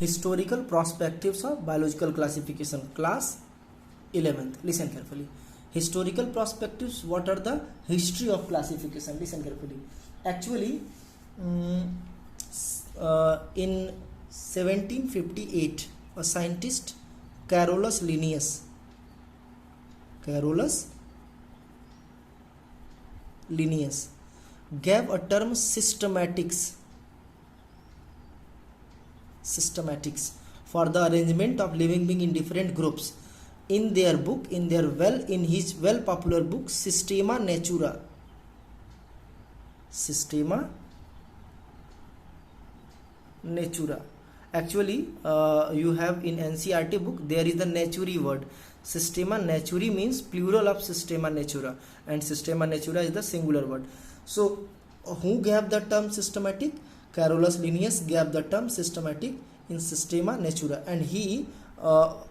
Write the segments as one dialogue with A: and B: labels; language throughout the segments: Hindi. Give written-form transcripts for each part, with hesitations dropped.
A: historical perspectives of biological classification, class 11th. Listen carefully. Historical perspectives, what are the history of classification? Listen carefully. Actually, in 1758, a scientist, Carolus Linnaeus gave a term systematics for the arrangement of living beings in different groups in his well popular book Systema Natura. Actually, you have in NCERT book there is the naturae word. Systema naturae means plural of Systema Natura, and Systema Natura is the singular word. So who gave the term systematic? Carolus Linnaeus gave the term systematic in Systema Natura, and he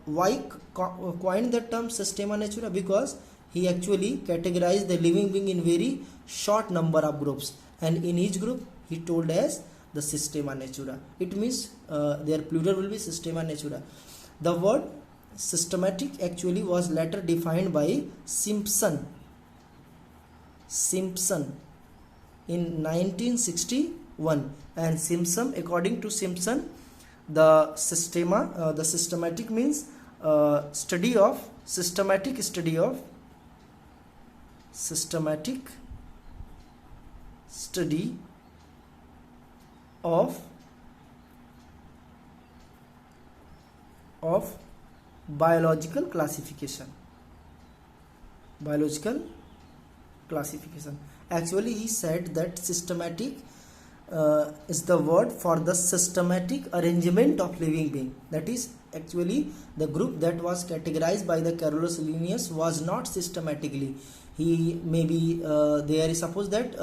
A: why coined the term Systema Natura? Because he actually categorized the living being in very short number of groups, and in each group he told as the Systema Natura. It means their plural will be Systema Natura. The word systematic actually was later defined by Simpson in 1961, and Simpson, according to Simpson, the systematic means systematic study of biological classification. Actually, he said that systematic is the word for the systematic arrangement of living being. That is, actually the group that was categorized by the Carolus Linnaeus was not systematically. He maybe there is, suppose that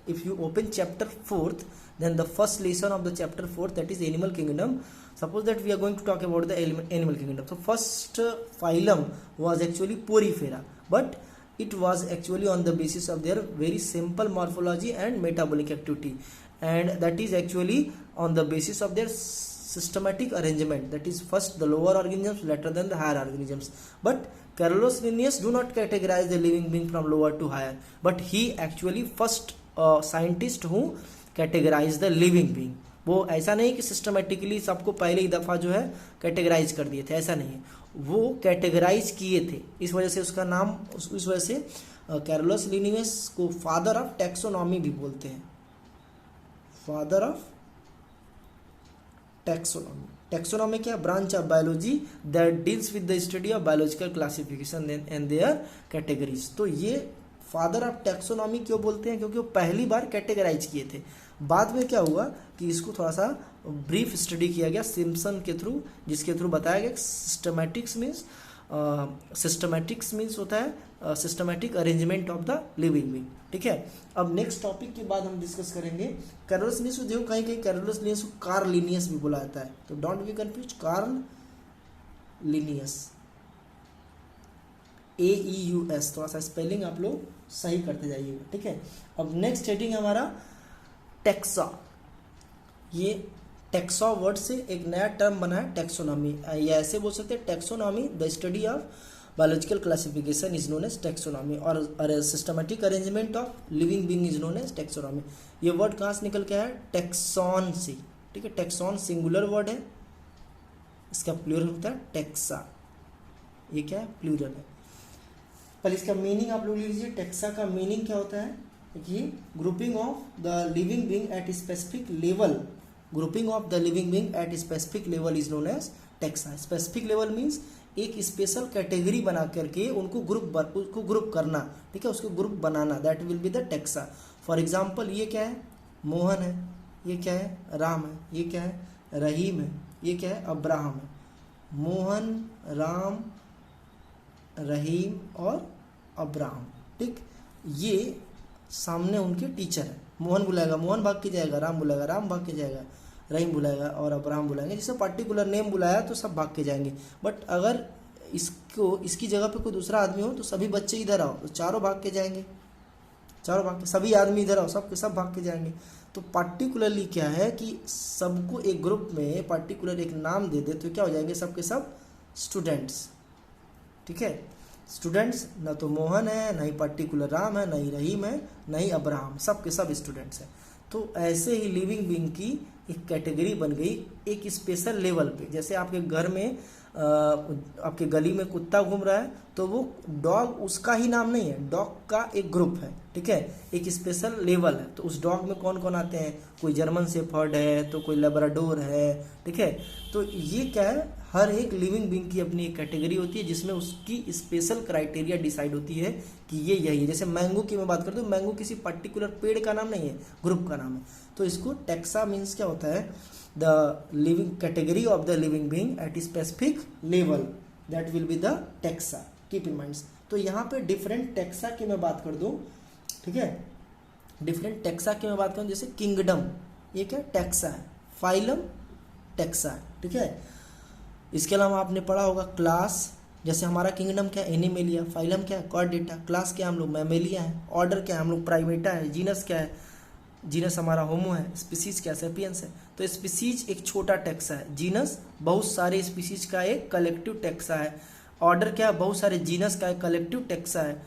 A: if you open chapter 4th, then the first lesson of the chapter 4th, that is animal kingdom. Suppose that we are going to talk about the animal kingdom. So first phylum was actually Porifera, but it was actually on the basis of their very simple morphology and metabolic activity, and that is actually on the basis of their systematic arrangement. That is, first the lower organisms, later than the higher organisms. But Carolus Linnaeus do not categorize the living being from lower to higher, but he actually first scientist who categorize the living being. वो ऐसा नहीं कि सिस्टमेटिकली सबको पहले ही दफ़ा जो है कैटेगराइज कर दिए थे, ऐसा नहीं है, वो कैटेगराइज किए थे. इस वजह से उसका नाम, इस वजह से कैरोलस लिनियस को फादर ऑफ टैक्सोनॉमी भी बोलते हैं. Father of taxonomy. टैक्सोनॉमी क्या? Branch of biology that deals with the study of biological classification and their categories. तो ये फादर ऑफ टैक्सोनॉमी क्यों बोलते हैं? क्योंकि वो पहली बार कैटेगराइज किए थे. बाद में क्या हुआ कि इसको थोड़ा सा ब्रीफ स्टडी किया गया सिम्पसन के थ्रू, जिसके थ्रू बताया गया सिस्टमैटिक्स मीन्स होता है systematic arrangement of the living being. ठीक है, अब नेक्स्ट टॉपिक के बाद हम डिस्कस करेंगे कैरोलस लिनियस को. देखो कहीं कहीं कैरोलस लिनियस को कार्ल लिनियस भी बोला जाता है, तो don't be confuse. Karl Linnaeus, AEUS, थोड़ा सा स्पेलिंग आप लोग सही करते जाइएगा. ठीक है, अब नेक्स्ट हेडिंग हमारा टेक्सा. ये टेक्सा वर्ड से एक नया टर्म बना है टेक्सोनॉमी. या ऐसे बोल सकते हैं taxonomy, the study of biological classification is known as taxonomy, और systematic arrangement of living being is known as taxonomy. ये वर्ड कहाँ से निकल के आया? टेक्सॉन से. ठीक है, टेक्सॉन सिंगुलर वर्ड है, इसका प्लूरल होता है टेक्सा. ये क्या है? प्लूरल है. पहले इसका मीनिंग आप लोग लिख लीजिए. टेक्सा का मीनिंग क्या होता है कि grouping of the living being at specific level. Grouping of the living being at specific level is known as taxa. Specific level means एक स्पेशल कैटेगरी बना करके उनको ग्रुप करना. ठीक है, उसको ग्रुप बनाना, that will be the taxa. For example, ये क्या है? मोहन है. ये क्या है? राम है. ये क्या है? रहीम है. ये क्या है? अब्राहम है. मोहन, राम, रहीम और अब्राहम. ठीक, ये सामने उनके टीचर है. मोहन बुलाएगा, मोहन भाग के जाएगा. राम बुलाएगा, राम भाग के जाएगा. रहीम बुलाएगा और अब्राहम बुलाएंगे. जैसे पर्टिकुलर नेम बुलाया तो सब भाग के जाएंगे. बट अगर इसकी जगह पे कोई दूसरा आदमी हो तो सभी बच्चे इधर आओ तो चारों भाग के जाएंगे. चारों भाग के, सभी आदमी इधर आओ, सब के सब भाग के जाएंगे। तो पार्टिकुलरली क्या है कि सबको एक ग्रुप में पार्टिकुलर एक नाम दे दे तो क्या हो जाएंगे, सब के सब स्टूडेंट्स। ठीक है, स्टूडेंट्स, ना तो मोहन है, ना ही पार्टिकुलर राम है, ना ही रहीम है, ना ही अब्राहम, सब के सब स्टूडेंट्स हैं। तो ऐसे ही लिविंग बीइंग की एक कैटेगरी बन गई एक स्पेशल लेवल पे। जैसे आपके घर में आपके गली में कुत्ता घूम रहा है तो वो डॉग उसका ही नाम नहीं है, डॉग का एक ग्रुप है। ठीक है, एक स्पेशल लेवल है। तो उस डॉग में कौन कौन आते हैं, कोई जर्मन शेफर्ड है, तो कोई लेब्राडोर है। ठीक है, तो ये क्या है, हर एक लिविंग बीइंग की अपनी एक कैटेगरी होती है जिसमें उसकी स्पेशल क्राइटेरिया डिसाइड होती है कि ये यही है। जैसे मैंगो की मैं बात करता हूँ, मैंगो किसी पर्टिकुलर पेड़ का नाम नहीं है, ग्रुप का नाम है। तो इसको टेक्सा मीन्स क्या होता है, the living category of the living being at specific level, that will be the taxa, keep in mind. तो यहाँ पे डिफरेंट टेक्सा की मैं बात कर दूँ। ठीक है, डिफरेंट टेक्सा की मैं बात करूँ, जैसे किंगडम, ये क्या टेक्सा है, फाइलम टेक्सा है। ठीक है, इसके अलावा आपने पढ़ा होगा क्लास, जैसे हमारा किंगडम क्या है, एनिमेलिया, फाइलम क्या है, कॉर्डेटा, क्लास क्या है, हम लोग मैमेलिया है, ऑर्डर क्या है, हम लोग प्राइमेटा है, जीनस क्या है, जीनस हमारा होमो है, स्पीसीज क्या सेपियंस है। तो स्पीसीज एक छोटा टेक्सा है, जीनस बहुत सारे स्पीसीज का एक कलेक्टिव टेक्सा है, ऑर्डर क्या है, बहुत सारे जीनस का एक कलेक्टिव टेक्सा है,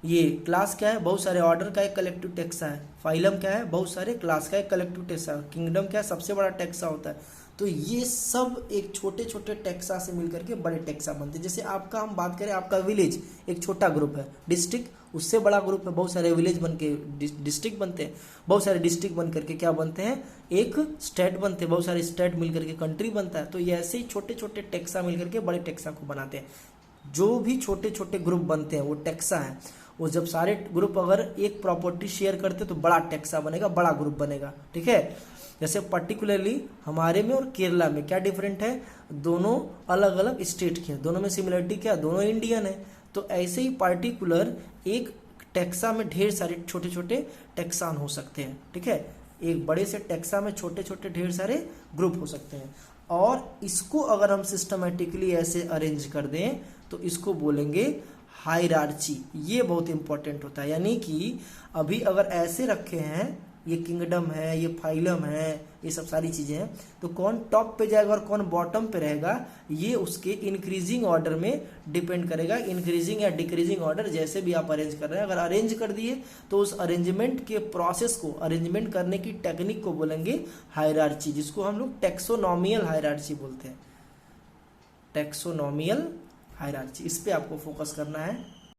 A: ये क्लास क्या है, बहुत सारे ऑर्डर का एक कलेक्टिव टेक्सा है, फाइलम क्या है, बहुत सारे क्लास का एक कलेक्टिव टेक्सा है, किंगडम क्या है, सबसे बड़ा टेक्सा होता है। तो ये सब एक छोटे छोटे टेक्सा से मिलकर के बड़े टेक्सा बनते हैं। जैसे आपका हम बात करें, आपका विलेज एक छोटा ग्रुप है, डिस्ट्रिक्ट उससे बड़ा ग्रुप है, बहुत सारे विलेज बन के डिस्ट्रिक्ट बनते हैं, बहुत सारे डिस्ट्रिक्ट बन करके क्या बनते हैं, एक स्टेट बनते हैं, बहुत सारे स्टेट मिलकर के कंट्री बनता है। तो ये ऐसे ही छोटे छोटे टेक्सा मिलकर के बड़े टेक्सा को बनाते हैं। जो भी छोटे छोटे ग्रुप बनते हैं वो टेक्सा है। वो जब सारे ग्रुप अगर एक प्रॉपर्टी शेयर करते तो बड़ा टेक्सा बनेगा, बड़ा ग्रुप बनेगा। ठीक है, जैसे पर्टिकुलरली हमारे में और केरला में क्या डिफरेंट है, दोनों अलग अलग स्टेट के हैं, दोनों में सिमिलरिटी क्या, दोनों इंडियन है। तो ऐसे ही पार्टिकुलर एक टेक्सा में ढेर सारे छोटे छोटे टेक्सान हो सकते हैं। ठीक है, एक बड़े से टेक्सा में छोटे छोटे ढेर सारे ग्रुप हो सकते हैं। और इसको अगर हम सिस्टमेटिकली ऐसे अरेंज कर दें तो इसको बोलेंगे हायरार्ची। ये बहुत इंपॉर्टेंट होता है, यानी कि अभी अगर ऐसे रखे हैं, ये किंगडम है, ये फाइलम है, ये सब सारी चीजें हैं, तो कौन टॉप पे जाएगा और कौन बॉटम पे रहेगा, ये उसके इंक्रीजिंग ऑर्डर में डिपेंड करेगा। इंक्रीजिंग या डिक्रीजिंग ऑर्डर जैसे भी आप अरेंज कर रहे हैं, अगर अरेंज कर दिए तो उस अरेंजमेंट के प्रोसेस को, अरेंजमेंट करने की टेक्निक को बोलेंगे हायरार्ची, जिसको हम लोग टेक्सोनॉमियल हायरार्ची बोलते हैं। टेक्सोनॉमियल हायरार्ची, इस पे आपको फोकस करना है।